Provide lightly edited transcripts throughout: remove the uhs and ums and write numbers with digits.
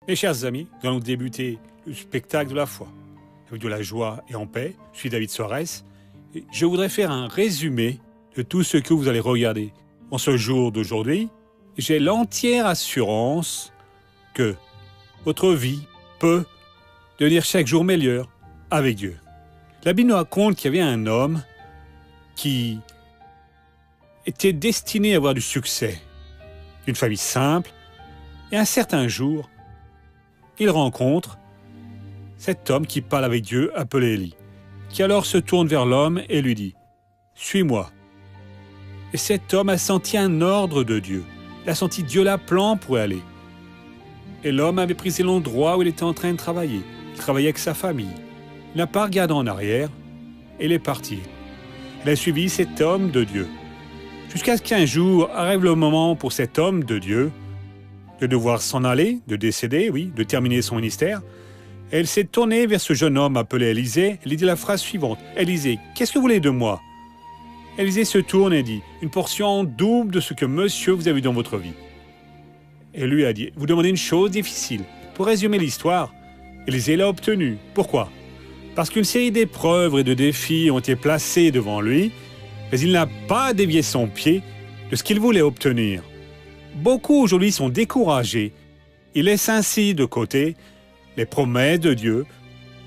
Mes chers amis, nous allons débuter le spectacle de la foi. Avec de la joie et en paix, je suis David Soares. Et je voudrais faire un résumé de tout ce que vous allez regarder. En ce jour d'aujourd'hui, j'ai l'entière assurance que votre vie peut devenir chaque jour meilleure avec Dieu. La Bible nous raconte qu'il y avait un homme qui était destiné à avoir du succès, une famille simple, et un certain jour, il rencontre cet homme qui parle avec Dieu, appelé Élie, qui alors se tourne vers l'homme et lui dit « Suis-moi ». Et cet homme a senti un ordre de Dieu. Il a senti Dieu l'appelant pour y aller. Et l'homme avait pris l'endroit où il était en train de travailler. Il travaillait avec sa famille. Il n'a pas regardé en arrière et il est parti. Il a suivi cet homme de Dieu. Jusqu'à ce qu'un jour arrive le moment pour cet homme de Dieu de devoir s'en aller, de décéder, de terminer son ministère. Et elle s'est tournée vers ce jeune homme appelé Élisée. Elle lui dit la phrase suivante. « Élisée, qu'est-ce que vous voulez de moi ?» Élisée se tourne et dit « Une portion double de ce que monsieur vous avez eu dans votre vie. » Et lui a dit « Vous demandez une chose difficile. » Pour résumer l'histoire, Élisée l'a obtenue. Pourquoi ? Parce qu'une série d'épreuves et de défis ont été placés devant lui, mais il n'a pas dévié son pied de ce qu'il voulait obtenir. Beaucoup aujourd'hui sont découragés. Ils laissent ainsi de côté les promesses de Dieu.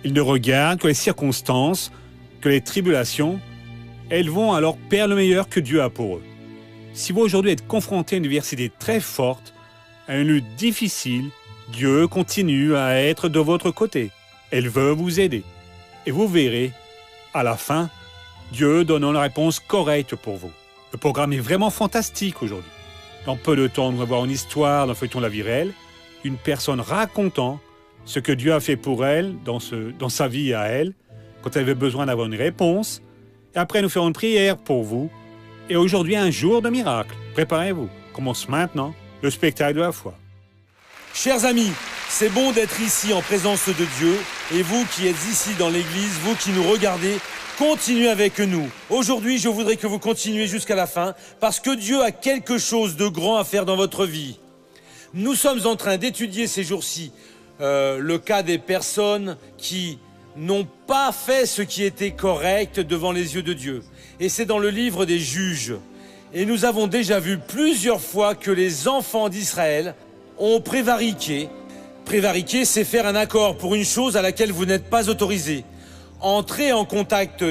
Ils ne regardent que les circonstances, que les tribulations. Elles vont alors perdre le meilleur que Dieu a pour eux. Si vous aujourd'hui êtes confronté à une adversité très forte, à une lutte difficile, Dieu continue à être de votre côté. Elle veut vous aider. Et vous verrez, à la fin, Dieu donnant la réponse correcte pour vous. Le programme est vraiment fantastique aujourd'hui. Dans peu de temps, nous allons voir une histoire dans le feuilleton de la vie réelle, une personne racontant ce que Dieu a fait pour elle dans sa vie à elle, quand elle avait besoin d'avoir une réponse. Et après, nous ferons une prière pour vous. Et aujourd'hui, un jour de miracle. Préparez-vous. Commence maintenant le spectacle de la foi. Chers amis, c'est bon d'être ici en présence de Dieu. Et vous qui êtes ici dans l'église, vous qui nous regardez, continuez avec nous. Aujourd'hui, je voudrais que vous continuiez jusqu'à la fin, parce que Dieu a quelque chose de grand à faire dans votre vie. Nous sommes en train d'étudier ces jours-ci le cas des personnes qui n'ont pas fait ce qui était correct devant les yeux de Dieu. Et c'est dans le livre des Juges. Et nous avons déjà vu plusieurs fois que les enfants d'Israël ont prévariqué. Prévariquer, c'est faire un accord pour une chose à laquelle vous n'êtes pas autorisé. Entrer en contact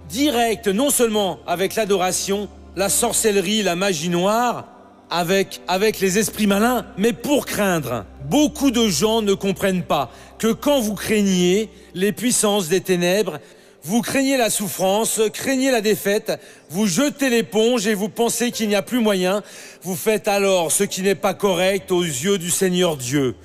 direct, non seulement avec l'adoration, la sorcellerie, la magie noire, avec les esprits malins, mais pour craindre. Beaucoup de gens ne comprennent pas que quand vous craignez les puissances des ténèbres, vous craignez la souffrance, craignez la défaite, vous jetez l'éponge et vous pensez qu'il n'y a plus moyen, vous faites alors ce qui n'est pas correct aux yeux du Seigneur Dieu.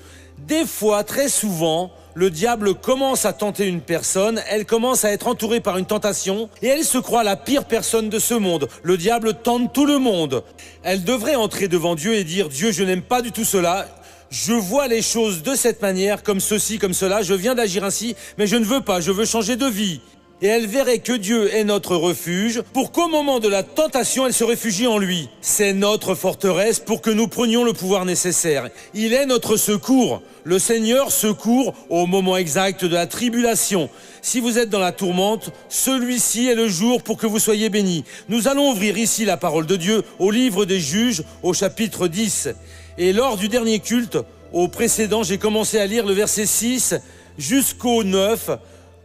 Des fois, très souvent, le diable commence à tenter une personne, elle commence à être entourée par une tentation et elle se croit la pire personne de ce monde. Le diable tente tout le monde. Elle devrait entrer devant Dieu et dire « Dieu, je n'aime pas du tout cela. Je vois les choses de cette manière, comme ceci, comme cela. Je viens d'agir ainsi, mais je ne veux pas, je veux changer de vie. » Et elle verrait que Dieu est notre refuge pour qu'au moment de la tentation, elle se réfugie en lui. C'est notre forteresse pour que nous prenions le pouvoir nécessaire. Il est notre secours. Le Seigneur secourt au moment exact de la tribulation. Si vous êtes dans la tourmente, celui-ci est le jour pour que vous soyez bénis. Nous allons ouvrir ici la parole de Dieu au livre des Juges, au chapitre 10. Et lors du dernier culte, au précédent, j'ai commencé à lire le verset 6 jusqu'au 9,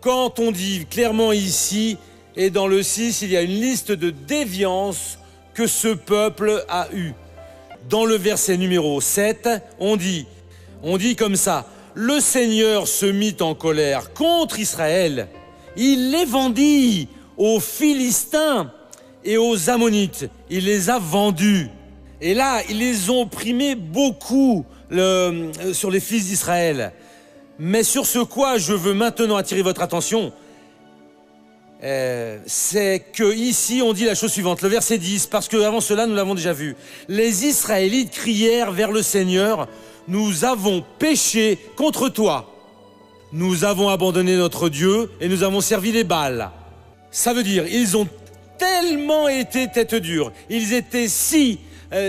quand on dit clairement ici, et dans le 6, il y a une liste de déviances que ce peuple a eues. Dans le verset numéro 7, on dit comme ça, « Le Seigneur se mit en colère contre Israël. Il les vendit aux Philistins et aux Ammonites. Il les a vendus. » Et là, ils les ont opprimés beaucoup sur les fils d'Israël. Mais sur ce quoi je veux maintenant attirer votre attention, c'est que ici on dit la chose suivante, le verset 10, parce qu'avant cela nous l'avons déjà vu. Les Israélites crièrent vers le Seigneur, « Nous avons péché contre toi. Nous avons abandonné notre Dieu et nous avons servi les Baals. » Ça veut dire, ils ont tellement été tête dure, ils étaient si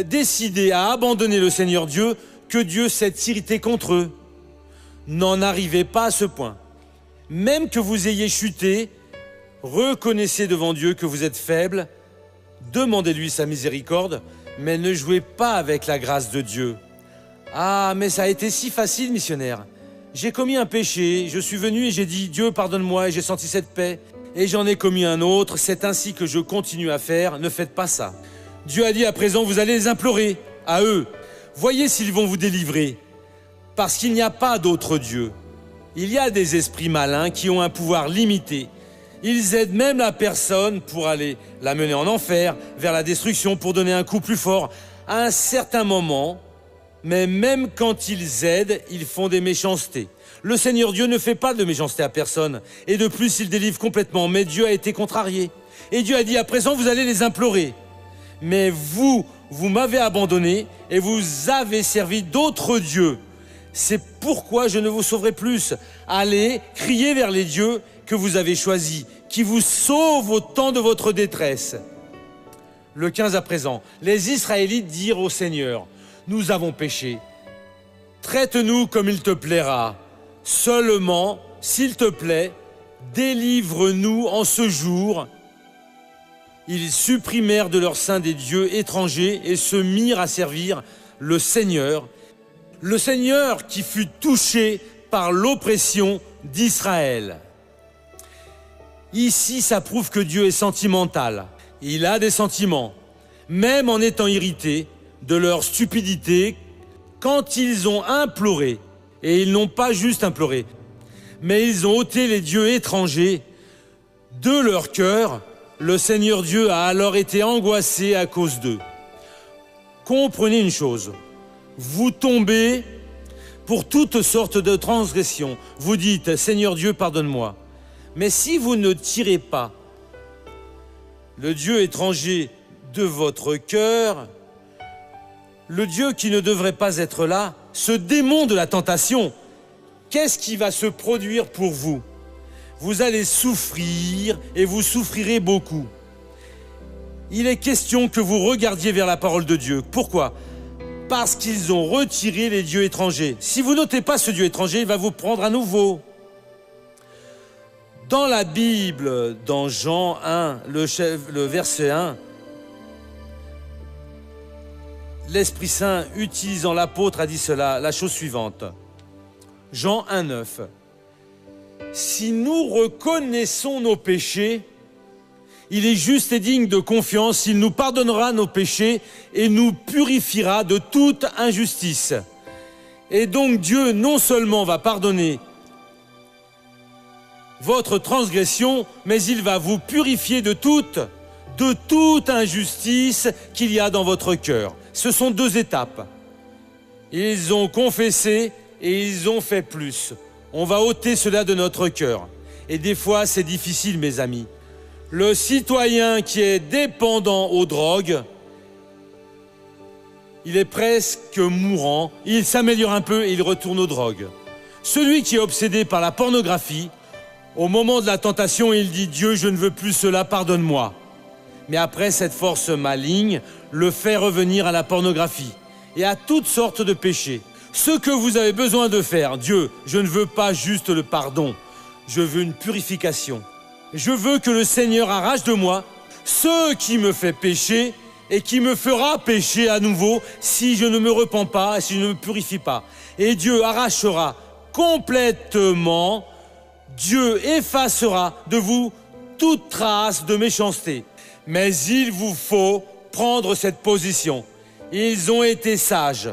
décidés à abandonner le Seigneur Dieu, que Dieu s'est irrité contre eux. N'en arrivez pas à ce point. Même que vous ayez chuté, reconnaissez devant Dieu que vous êtes faible, demandez-lui sa miséricorde, mais ne jouez pas avec la grâce de Dieu. Ah, mais ça a été si facile, missionnaire. J'ai commis un péché, je suis venu et j'ai dit « Dieu, pardonne-moi » et j'ai senti cette paix. Et j'en ai commis un autre, c'est ainsi que je continue à faire, ne faites pas ça. Dieu a dit à présent, vous allez les implorer, à eux. Voyez s'ils vont vous délivrer, parce qu'il n'y a pas d'autre Dieu. Il y a des esprits malins qui ont un pouvoir limité. Ils aident même la personne pour aller la mener en enfer, vers la destruction, pour donner un coup plus fort à un certain moment. Mais même quand ils aident, ils font des méchancetés. Le Seigneur Dieu ne fait pas de méchanceté à personne. Et de plus, il délivre complètement. Mais Dieu a été contrarié. Et Dieu a dit, à présent, vous allez les implorer. Mais vous m'avez abandonné et vous avez servi d'autres dieux. C'est pourquoi je ne vous sauverai plus. Allez, criez vers les dieux que vous avez choisis, qui vous sauvent au temps de votre détresse. Le 15 à présent, les Israélites dirent au Seigneur, nous avons péché. Traite-nous comme il te plaira. Seulement, s'il te plaît, délivre-nous en ce jour. Ils supprimèrent de leur sein des dieux étrangers et se mirent à servir le Seigneur qui fut touché par l'oppression d'Israël. Ici, ça prouve que Dieu est sentimental. Il a des sentiments, même en étant irrité de leur stupidité quand ils ont imploré. Et ils n'ont pas juste imploré, mais ils ont ôté les dieux étrangers de leur cœur. Le Seigneur Dieu a alors été angoissé à cause d'eux. Comprenez une chose, vous tombez pour toutes sortes de transgressions. Vous dites, Seigneur Dieu, pardonne-moi. Mais si vous ne tirez pas le Dieu étranger de votre cœur, le Dieu qui ne devrait pas être là, ce démon de la tentation, qu'est-ce qui va se produire pour vous? Vous allez souffrir et vous souffrirez beaucoup. Il est question que vous regardiez vers la parole de Dieu. Pourquoi? Parce qu'ils ont retiré les dieux étrangers. Si vous n'ôtez pas ce Dieu étranger, il va vous prendre à nouveau. Dans la Bible, dans Jean 1, le verset 1, l'Esprit Saint, utilisant l'apôtre, a dit cela, la chose suivante. Jean 1, 9. Si nous reconnaissons nos péchés, il est juste et digne de confiance, il nous pardonnera nos péchés et nous purifiera de toute injustice. Et donc Dieu non seulement va pardonner votre transgression, mais il va vous purifier de toute injustice qu'il y a dans votre cœur. Ce sont deux étapes. Ils ont confessé et ils ont fait plus. On va ôter cela de notre cœur. Et des fois, c'est difficile, mes amis. Le citoyen qui est dépendant aux drogues, il est presque mourant, il s'améliore un peu et il retourne aux drogues. Celui qui est obsédé par la pornographie, au moment de la tentation, il dit « Dieu, je ne veux plus cela, pardonne-moi ». Mais après, cette force maligne le fait revenir à la pornographie et à toutes sortes de péchés. Ce que vous avez besoin de faire, Dieu, je ne veux pas juste le pardon, je veux une purification. Je veux que le Seigneur arrache de moi ce qui me fait pécher et qui me fera pécher à nouveau si je ne me repens pas, si je ne me purifie pas. Et Dieu arrachera complètement, Dieu effacera de vous toute trace de méchanceté. Mais il vous faut prendre cette position. Ils ont été sages.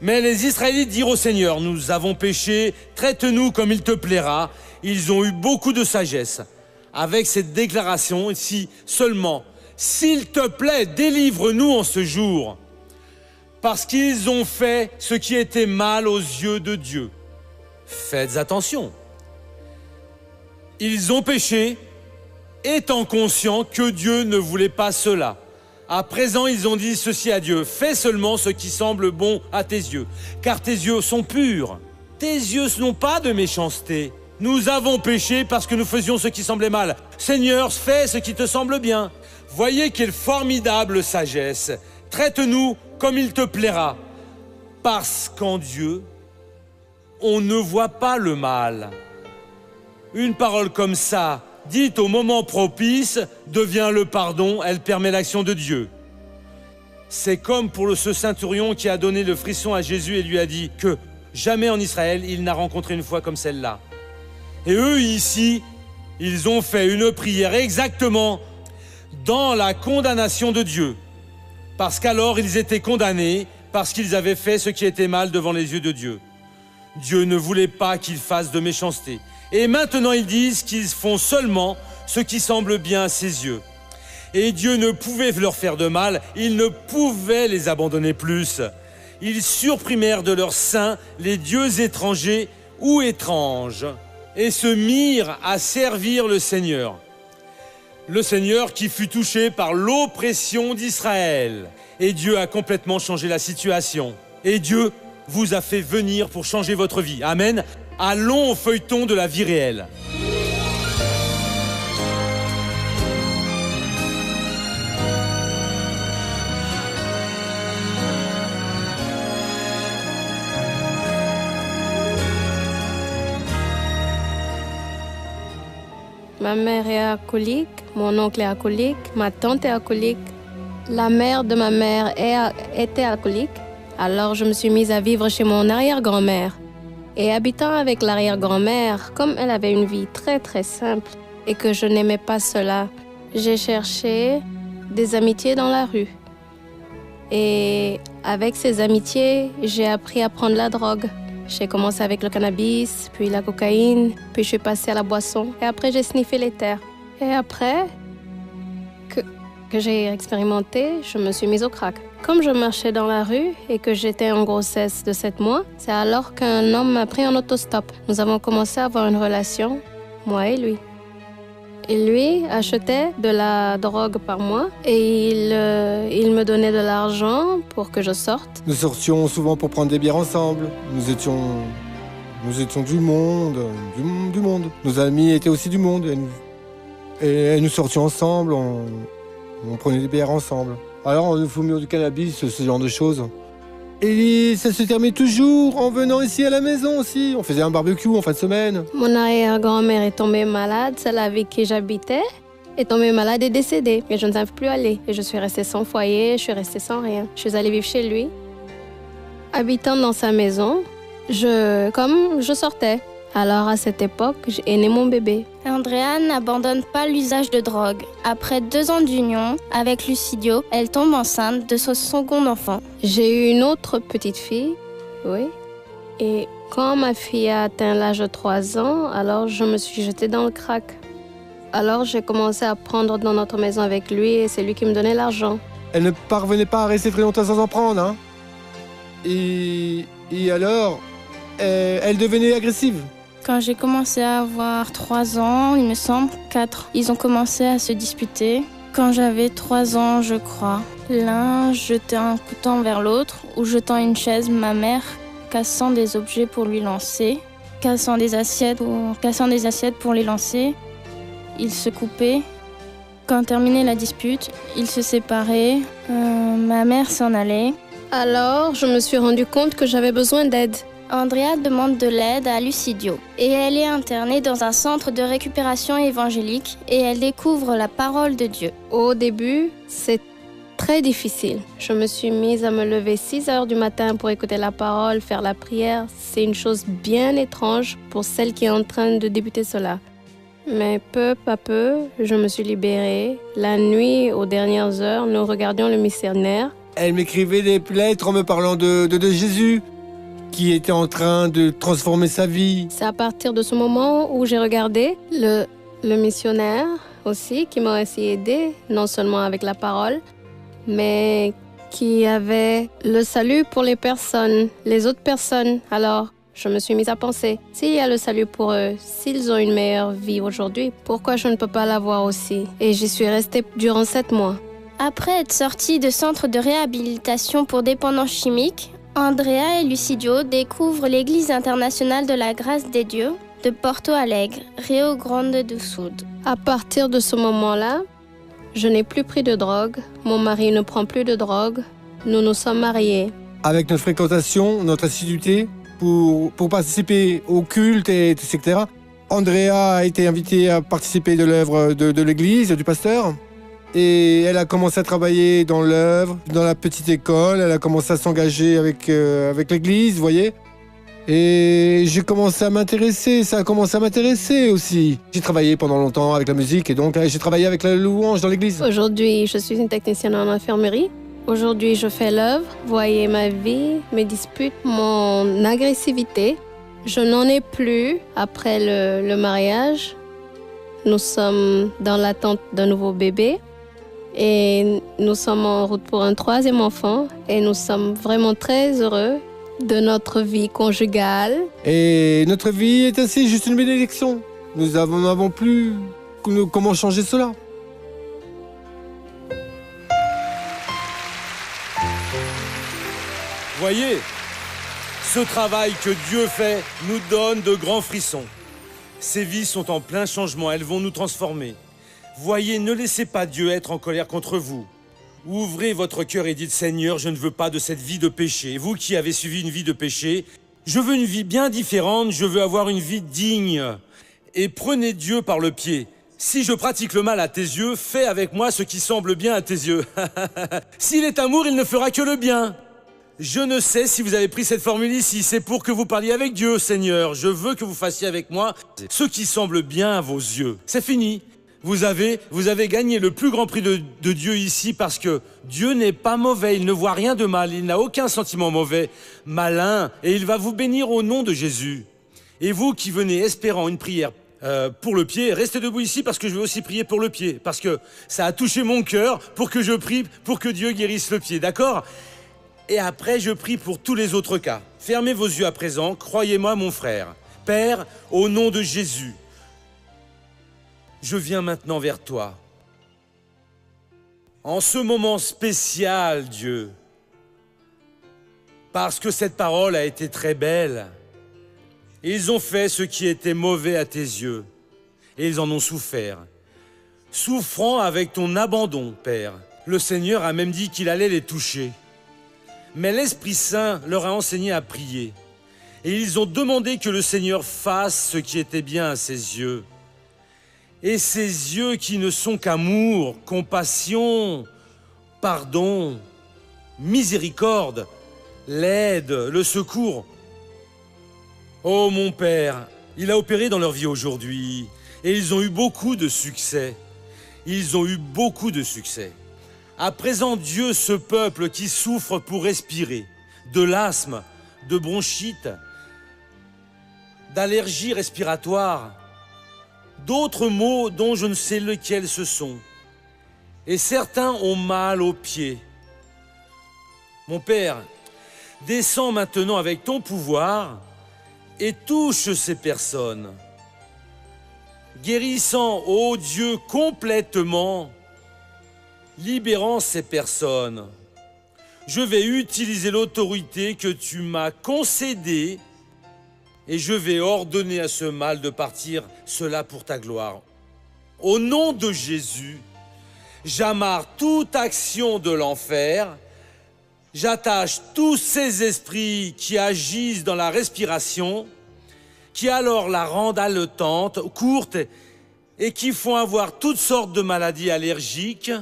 Mais les Israélites dirent au Seigneur, nous avons péché, traite-nous comme il te plaira. Ils ont eu beaucoup de sagesse. Avec cette déclaration ici seulement, s'il te plaît, délivre-nous en ce jour. Parce qu'ils ont fait ce qui était mal aux yeux de Dieu. Faites attention. Ils ont péché, étant conscients que Dieu ne voulait pas cela. À présent, ils ont dit ceci à Dieu, fais seulement ce qui semble bon à tes yeux, car tes yeux sont purs. Tes yeux n'ont pas de méchanceté. Nous avons péché parce que nous faisions ce qui semblait mal. Seigneur, fais ce qui te semble bien. Voyez quelle formidable sagesse. Traite-nous comme il te plaira. Parce qu'en Dieu, on ne voit pas le mal. Une parole comme ça, dite au moment propice, devient le pardon, elle permet l'action de Dieu. C'est comme pour ce centurion qui a donné le frisson à Jésus et lui a dit que jamais en Israël il n'a rencontré une foi comme celle-là. Et eux ici, ils ont fait une prière exactement dans la condamnation de Dieu. Parce qu'alors ils étaient condamnés, parce qu'ils avaient fait ce qui était mal devant les yeux de Dieu. Dieu ne voulait pas qu'ils fassent de méchanceté. Et maintenant ils disent qu'ils font seulement ce qui semble bien à ses yeux. Et Dieu ne pouvait leur faire de mal, il ne pouvait les abandonner plus. Ils supprimèrent de leur sein les dieux étrangers ou étranges et se mirent à servir le Seigneur. Le Seigneur qui fut touché par l'oppression d'Israël. Et Dieu a complètement changé la situation. Et Dieu vous a fait venir pour changer votre vie. Amen. Allons au feuilleton de la vie réelle. Ma mère est alcoolique, mon oncle est alcoolique, ma tante est alcoolique. La mère de ma mère était alcoolique, alors je me suis mise à vivre chez mon arrière-grand-mère. Et habitant avec l'arrière-grand-mère, comme elle avait une vie très très simple et que je n'aimais pas cela, j'ai cherché des amitiés dans la rue. Et avec ces amitiés, j'ai appris à prendre la drogue. J'ai commencé avec le cannabis, puis la cocaïne, puis je suis passée à la boisson. Et après, j'ai sniffé les terres. Et après que j'ai expérimenté, je me suis mise au crack. Comme je marchais dans la rue et que j'étais en grossesse de 7 mois, c'est alors qu'un homme m'a pris en autostop. Nous avons commencé à avoir une relation, moi et lui. Et lui achetait de la drogue par mois et il me donnait de l'argent pour que je sorte. Nous sortions souvent pour prendre des bières ensemble. Nous étions du monde. Nos amis étaient aussi du monde. Et nous sortions ensemble, on prenait des bières ensemble. Alors on fumait du cannabis, ce genre de choses. Et ça se termine toujours en venant ici à la maison aussi. On faisait un barbecue en fin de semaine. Mon arrière-grand-mère est tombée malade, celle avec qui j'habitais est tombée malade et décédée. Mais je ne savais plus aller. Et je suis restée sans foyer, je suis restée sans rien. Je suis allée vivre chez lui. Habitant dans sa maison, comme je sortais. Alors à cette époque, est né mon bébé. Andrea n'abandonne pas l'usage de drogue. Après 2 ans d'union avec Lucidio, elle tombe enceinte de son second enfant. J'ai eu une autre petite fille, oui. Et quand ma fille a atteint l'âge de 3 ans, alors je me suis jetée dans le crack. Alors j'ai commencé à prendre dans notre maison avec lui et c'est lui qui me donnait l'argent. Elle ne parvenait pas à rester très longtemps sans en prendre, hein. Et alors, elle devenait agressive. Quand j'ai commencé à avoir 3 ans, il me semble, 4, ils ont commencé à se disputer. Quand j'avais 3 ans, je crois, l'un jetait un couteau vers l'autre ou jetant une chaise, ma mère cassant des objets pour lui lancer, cassant des assiettes pour les lancer. Ils se coupaient. Quand terminait la dispute, ils se séparaient. Ma mère s'en allait. Alors, je me suis rendu compte que j'avais besoin d'aide. Andrea demande de l'aide à Lucidio et elle est internée dans un centre de récupération évangélique et elle découvre la parole de Dieu. Au début, c'est très difficile. Je me suis mise à me lever 6 heures du matin pour écouter la parole, faire la prière. C'est une chose bien étrange pour celle qui est en train de débuter cela. Mais peu à peu, je me suis libérée. La nuit, aux dernières heures, nous regardions le missionnaire. Elle m'écrivait des lettres en me parlant de Jésus, qui était en train de transformer sa vie. C'est à partir de ce moment où j'ai regardé le missionnaire aussi, qui m'a aussi aidé, non seulement avec la parole, mais qui avait le salut pour les personnes, les autres personnes. Alors, je me suis mise à penser, s'il y a le salut pour eux, s'ils ont une meilleure vie aujourd'hui, pourquoi je ne peux pas l'avoir aussi? Et j'y suis restée durant 7 mois. Après être sortie de centre de réhabilitation pour dépendance chimique, Andrea et Lucidio découvrent l'Église internationale de la grâce des dieux de Porto Alegre, Rio Grande do Sul. À partir de ce moment-là, je n'ai plus pris de drogue, mon mari ne prend plus de drogue, nous nous sommes mariés. Avec notre fréquentation, notre assiduité, pour participer au culte, etc. Andrea a été invitée à participer de l'œuvre de l'église, du pasteur. Et elle a commencé à travailler dans l'œuvre, dans la petite école. Elle a commencé à s'engager avec l'église, vous voyez. Et j'ai commencé à m'intéresser, ça a commencé à m'intéresser aussi. J'ai travaillé pendant longtemps avec la musique et donc j'ai travaillé avec la louange dans l'église. Aujourd'hui, je suis une technicienne en infirmerie. Aujourd'hui, je fais l'œuvre. Voyez ma vie, mes disputes, mon agressivité. Je n'en ai plus après le mariage. Nous sommes dans l'attente d'un nouveau bébé. Et nous sommes en route pour un 3e enfant. Et nous sommes vraiment très heureux de notre vie conjugale. Et notre vie est ainsi juste une bénédiction. Nous n'avons plus comment changer cela. Voyez, ce travail que Dieu fait nous donne de grands frissons. Ces vies sont en plein changement, elles vont nous transformer. Voyez, ne laissez pas Dieu être en colère contre vous. Ouvrez votre cœur et dites « Seigneur, je ne veux pas de cette vie de péché. » Vous qui avez suivi une vie de péché, je veux une vie bien différente, je veux avoir une vie digne. Et prenez Dieu par le pied. Si je pratique le mal à tes yeux, fais avec moi ce qui semble bien à tes yeux. S'il est amour, il ne fera que le bien. Je ne sais si vous avez pris cette formule ici, c'est pour que vous parliez avec Dieu, Seigneur. Je veux que vous fassiez avec moi ce qui semble bien à vos yeux. C'est fini. Vous avez gagné le plus grand prix de Dieu ici parce que Dieu n'est pas mauvais, il ne voit rien de mal, il n'a aucun sentiment mauvais, malin, et il va vous bénir au nom de Jésus. Et vous qui venez espérant une prière pour le pied, restez debout ici parce que je vais aussi prier pour le pied, parce que ça a touché mon cœur pour que je prie, pour que Dieu guérisse le pied, d'accord ? Et après, je prie pour tous les autres cas. Fermez vos yeux à présent, croyez-moi mon frère. Père, au nom de Jésus, je viens maintenant vers toi. En ce moment spécial, Dieu, parce que cette parole a été très belle, ils ont fait ce qui était mauvais à tes yeux, et ils en ont souffert. Souffrant avec ton abandon, Père, le Seigneur a même dit qu'il allait les toucher. Mais l'Esprit Saint leur a enseigné à prier, et ils ont demandé que le Seigneur fasse ce qui était bien à ses yeux. Et ces yeux qui ne sont qu'amour, compassion, pardon, miséricorde, l'aide, le secours. Oh mon Père, il a opéré dans leur vie aujourd'hui et ils ont eu beaucoup de succès. Ils ont eu beaucoup de succès. À présent, Dieu, ce peuple qui souffre pour respirer, de l'asthme, de bronchite, d'allergies respiratoires, d'autres maux dont je ne sais lesquels ce sont. Et certains ont mal aux pieds. Mon Père, descends maintenant avec ton pouvoir et touche ces personnes, guérissant, ô Dieu, complètement, libérant ces personnes. Je vais utiliser l'autorité que tu m'as concédée et je vais ordonner à ce mal de partir, cela pour ta gloire. Au nom de Jésus, j'amarre toute action de l'enfer, j'attache tous ces esprits qui agissent dans la respiration, qui alors la rendent haletante, courte, et qui font avoir toutes sortes de maladies allergiques,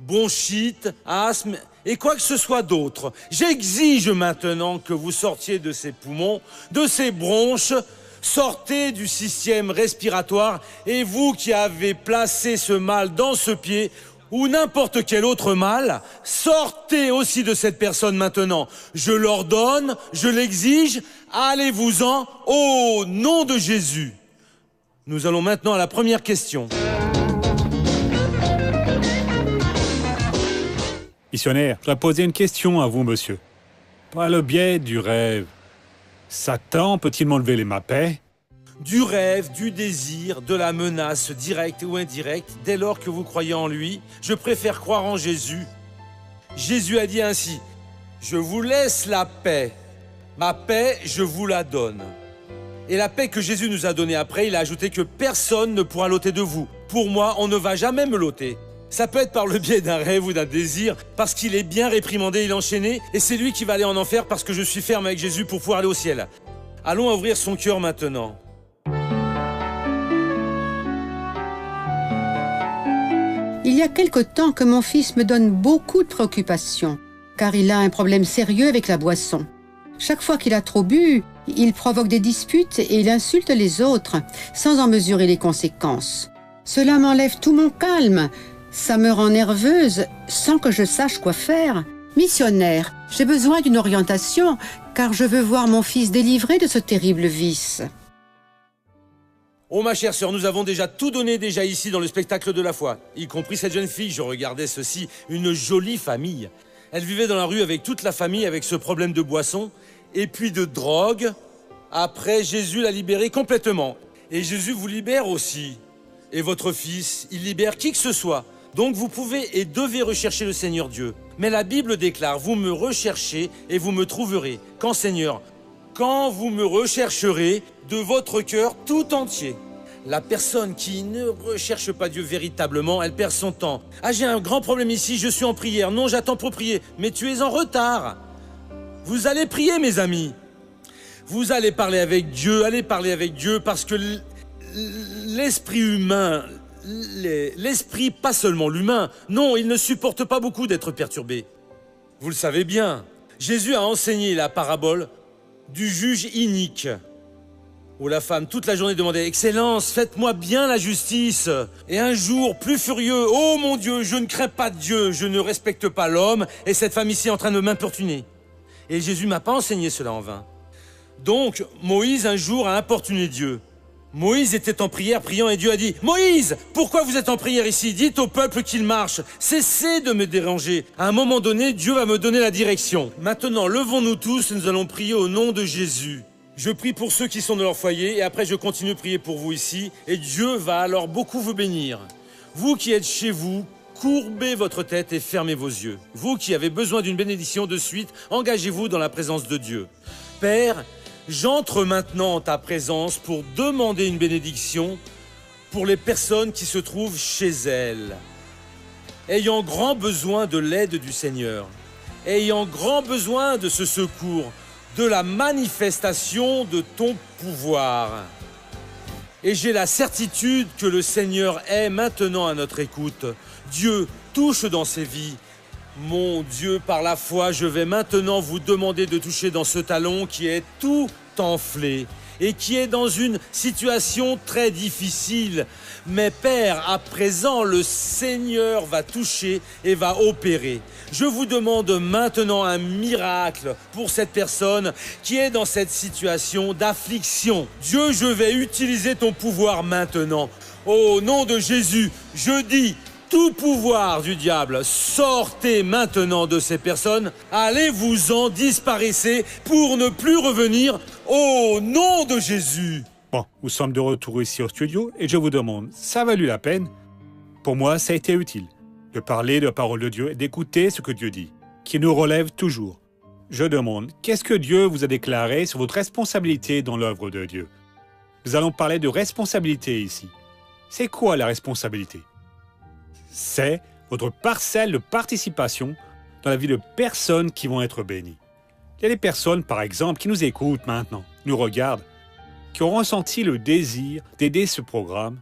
bronchite, asthme, et quoi que ce soit d'autre. J'exige maintenant que vous sortiez de ces poumons, de ces bronches, sortez du système respiratoire, et vous qui avez placé ce mal dans ce pied, ou n'importe quel autre mal, sortez aussi de cette personne maintenant. Je l'ordonne, je l'exige, allez-vous-en, au nom de Jésus. Nous allons maintenant à la première question. Missionnaire, je dois poser une question à vous, monsieur. Par le biais du rêve, Satan peut-il m'enlever les ma paix ? Du rêve, du désir, de la menace directe ou indirecte, dès lors que vous croyez en lui, je préfère croire en Jésus. Jésus a dit ainsi, « Je vous laisse la paix, ma paix, je vous la donne. » Et la paix que Jésus nous a donnée après, il a ajouté que personne ne pourra l'ôter de vous. Pour moi, on ne va jamais me l'ôter. Ça peut être par le biais d'un rêve ou d'un désir, parce qu'il est bien réprimandé, il est enchaîné, et c'est lui qui va aller en enfer parce que je suis ferme avec Jésus pour pouvoir aller au ciel. Allons ouvrir son cœur maintenant. Il y a quelque temps que mon fils me donne beaucoup de préoccupations, car il a un problème sérieux avec la boisson. Chaque fois qu'il a trop bu, il provoque des disputes et il insulte les autres, sans en mesurer les conséquences. Cela m'enlève tout mon calme, ça me rend nerveuse, sans que je sache quoi faire. Missionnaire, j'ai besoin d'une orientation, car je veux voir mon fils délivré de ce terrible vice. Oh ma chère sœur, nous avons déjà tout donné ici dans le spectacle de la foi, y compris cette jeune fille. Je regardais ceci, une jolie famille. Elle vivait dans la rue avec toute la famille, avec ce problème de boisson, et puis de drogue. Après, Jésus l'a libérée complètement. Et Jésus vous libère aussi. Et votre fils, il libère qui que ce soit. Donc vous pouvez et devez rechercher le Seigneur Dieu. Mais la Bible déclare, vous me recherchez et vous me trouverez. Quand Seigneur ? Quand vous me rechercherez de votre cœur tout entier. La personne qui ne recherche pas Dieu véritablement, elle perd son temps. Ah, j'ai un grand problème ici, je suis en prière. Non, j'attends pour prier. Mais tu es en retard. Vous allez prier, mes amis. Vous allez parler avec Dieu, parce que l'esprit humain, l'esprit, pas seulement l'humain, non, il ne supporte pas beaucoup d'être perturbé. Vous le savez bien. Jésus a enseigné la parabole du juge inique, où la femme toute la journée demandait « Excellence, faites-moi bien la justice !» Et un jour, plus furieux, « Oh mon Dieu, je ne crains pas Dieu, je ne respecte pas l'homme, et cette femme ici est en train de m'importuner. » Et Jésus ne m'a pas enseigné cela en vain. Donc, Moïse un jour a importuné Dieu. Moïse était en prière, priant, et Dieu a dit « Moïse, pourquoi vous êtes en prière ici? Dites au peuple qu'il marche. Cessez de me déranger. » À un moment donné, Dieu va me donner la direction. Maintenant, levons-nous tous et nous allons prier au nom de Jésus. Je prie pour ceux qui sont dans leur foyer, et après je continue de prier pour vous ici, et Dieu va alors beaucoup vous bénir. Vous qui êtes chez vous, courbez votre tête et fermez vos yeux. Vous qui avez besoin d'une bénédiction de suite, engagez-vous dans la présence de Dieu. Père, j'entre maintenant en ta présence pour demander une bénédiction pour les personnes qui se trouvent chez elles, ayant grand besoin de l'aide du Seigneur, ayant grand besoin de ce secours, de la manifestation de ton pouvoir. Et j'ai la certitude que le Seigneur est maintenant à notre écoute. Dieu touche dans ces vies. Mon Dieu, par la foi, je vais maintenant vous demander de toucher dans ce talon qui est tout enflé et qui est dans une situation très difficile. Mais Père, à présent, le Seigneur va toucher et va opérer. Je vous demande maintenant un miracle pour cette personne qui est dans cette situation d'affliction. Dieu, je vais utiliser ton pouvoir maintenant. Au nom de Jésus, je dis: tout pouvoir du diable, sortez maintenant de ces personnes, allez-vous-en, disparaissez pour ne plus revenir au nom de Jésus. Bon, nous sommes de retour ici au studio et je vous demande, ça a valu la peine? Pour moi, ça a été utile de parler de la parole de Dieu et d'écouter ce que Dieu dit, qui nous relève toujours. Je demande, qu'est-ce que Dieu vous a déclaré sur votre responsabilité dans l'œuvre de Dieu? Nous allons parler de responsabilité ici. C'est quoi la responsabilité? C'est votre parcelle de participation dans la vie de personnes qui vont être bénies. Il y a des personnes, par exemple, qui nous écoutent maintenant, nous regardent, qui ont ressenti le désir d'aider ce programme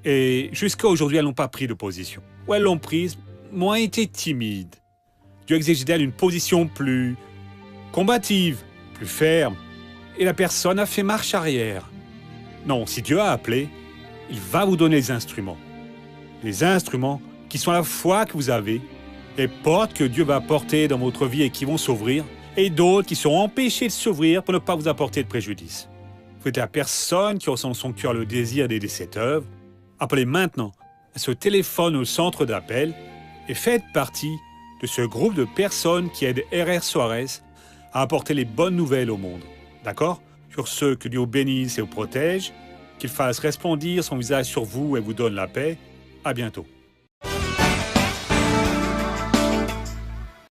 et jusqu'à aujourd'hui, elles n'ont pas pris de position. Ou elles l'ont prise, mais ont été timides. Dieu exige d'elles une position plus combative, plus ferme, et la personne a fait marche arrière. Non, si Dieu a appelé, il va vous donner des instruments. Des instruments qui sont la foi que vous avez, les portes que Dieu va porter dans votre vie et qui vont s'ouvrir, et d'autres qui seront empêchées de s'ouvrir pour ne pas vous apporter de préjudice. Vous êtes la personne qui ressent dans son cœur le désir d'aider cette œuvre. Appelez maintenant à ce téléphone au centre d'appel et faites partie de ce groupe de personnes qui aident RR Soares à apporter les bonnes nouvelles au monde. D'accord? Sur ce, que Dieu vous bénisse et vous protège, qu'il fasse resplendir son visage sur vous et vous donne la paix. À bientôt.